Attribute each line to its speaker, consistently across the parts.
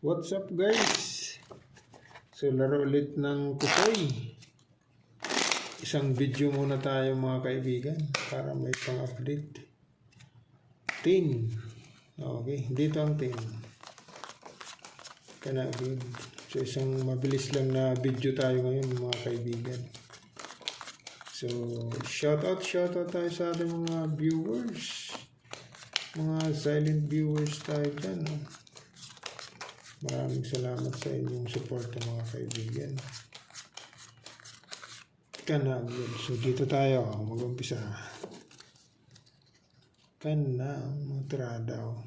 Speaker 1: What's up guys? So laro ulit ng Kukoy. Isang video muna tayo mga kaibigan para may pang-update. 10. Okay, dito ang 10. Kana good. So isang mabilis lang na video tayo ngayon mga kaibigan. So shout out tayo sa ating mga viewers. Mga silent viewers tayo dyan. Maraming salamat sa inyong support mga kaibigan. Kanagod. So dito tayo mag-umpisa. Matradaw.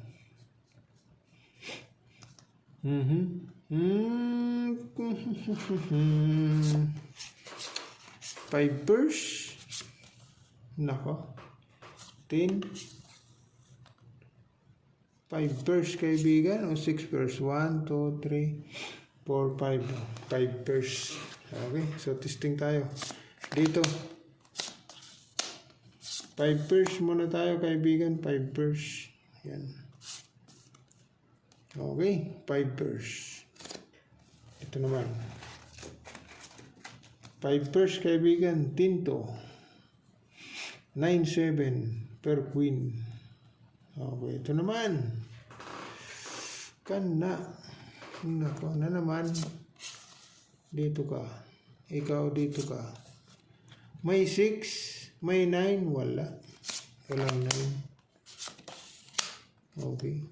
Speaker 1: Pipers. Nako. 10. 5 pairs kaibigan o 6 pairs. 1, 2, 3, 4, 5. 5 pairs. Okay, so testing tayo. Dito. 5 pairs muna tayo kaibigan. 5 pairs. Yan. Okay, 5 pairs. Ito naman. 5 pairs kaibigan. Tinto. 9-7 per queen. Okay, ito naman. Nako, na naman. Dito ka. Ikaw dito ka. May 6, may 9, wala. Walang 9. Okay.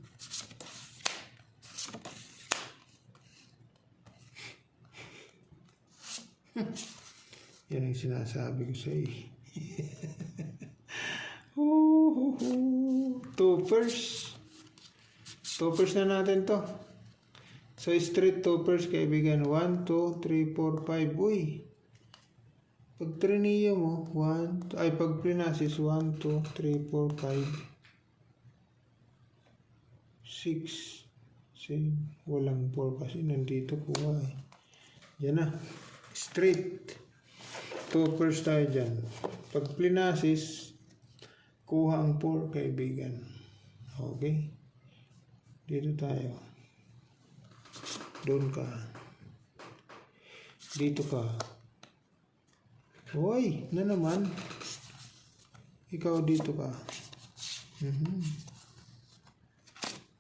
Speaker 1: Yan ang sinasabi ko sa iyo. Toppers. Toppers na natin to. So straight toppers kaibigan. 1, 2, 3, 4, 5. Uy. Pag trineo mo, pag plinasis 1, 2, 3, 4, 5, 6, 7. Walang 4 kasi nandito kuha eh. Yan na. Straight. Toppers tayo dyan. Pag plinasis, kuha ang 4 kaibigan. Okay. Dito tayo. Doon ka. Dito ka. Hoy, na naman. Ikaw dito ka.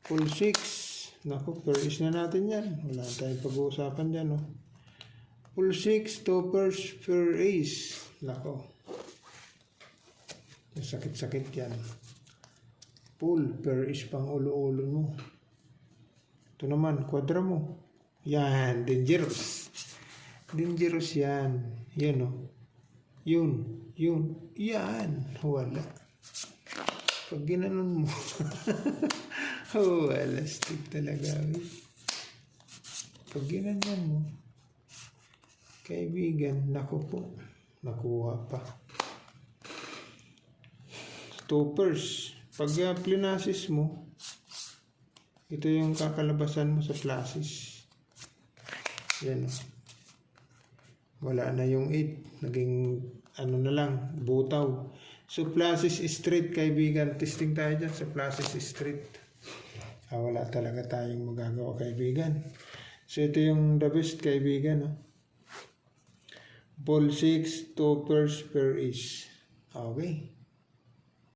Speaker 1: Full 6. Naku, per is na natin yan. Wala tayong pag-uusapan dyan, no? Full 6, toppers per ace. Naku. Sakit-sakit yan. Full per is pang ulo-ulo mo. Ito naman, kwadra mo. Yan, dangerous. Dangerous yan. Yan o. Yun. Yan. Wala. Pag ginanon mo. Wala. Stick talaga. Pag ginanon mo. Kaibigan, naku po. Nakuha pa. Toppers. Pag plinasis mo, ito yung kakalabasan mo sa plasis. Yan o. Wala na yung 8. Naging na lang, butaw. So plasis straight kaibigan. Testing tayo dyan sa plasis straight. Wala talaga tayong magagawa kaibigan. So ito yung the best kaibigan. Ball 6, toppers per ace. Okay.